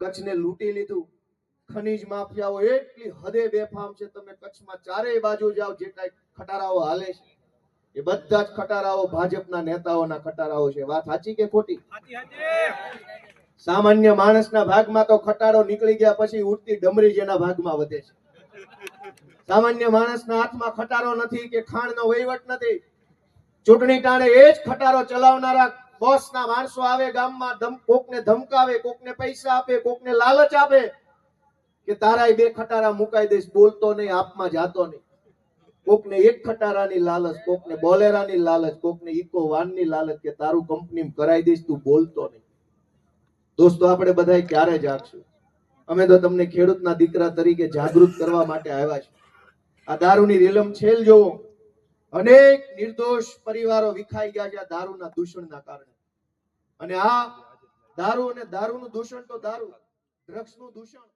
કચ્છને લૂંટી લીધું. ખનીજ માફિયાઓ એટલી હદે બેફામ છે, તમે કચ્છમાં ચારેય બાજુ જાઓ, જે કઈ ખટારાઓ હાલે છે એ બધા જ ખટારાઓ ભાજપના નેતાઓના ખટારાઓ છે. વાત સાચી કે ખોટી? સામાન્ય માણસના ભાગમાં તો ખટારો નીકળી ગયા પછી ઉડતી ડમરી જેના ભાગમાં વધે છે. સામાન્ય માણસના હાથમાં ખટારો નથી કે ખાણનો વહીવટ નથી. ચૂંટણી ટાણે એ જ ખટારો ચલાવનારા બોસના માણસો આવે ગામમાં, કોકને ધમકાવે, કોકને પૈસા આપે, કોકને લાલચ આપે કે તારા બે ખટારા મુકાઈ દઈશ, બોલતો નહીં, આપમાં જાતો નહીં. કોકને એક ખટારાની લાલચ, કોકને બોલેરાની લાલચ, કોકને ઇકો વાનની લાલચ કે તારું કંપની કરાઈ દઈશ, તું બોલતો નહીં. દોસ્તો, આપણે બધા ક્યારે જાગશું? અમે તો તમને ખેડૂતના દીકરા તરીકે જાગૃત કરવા માટે આવ્યા છે. આ દારૂની રીલમ છેલ જોવો, અનેક નિર્દોષ પરિવારો વિખાઈ ગયા છે આ દારૂના દૂષણના કારણે. અને આ દારૂ અને દારૂનું દૂષણ તો દારૂ, ડ્રગ્સનું દૂષણ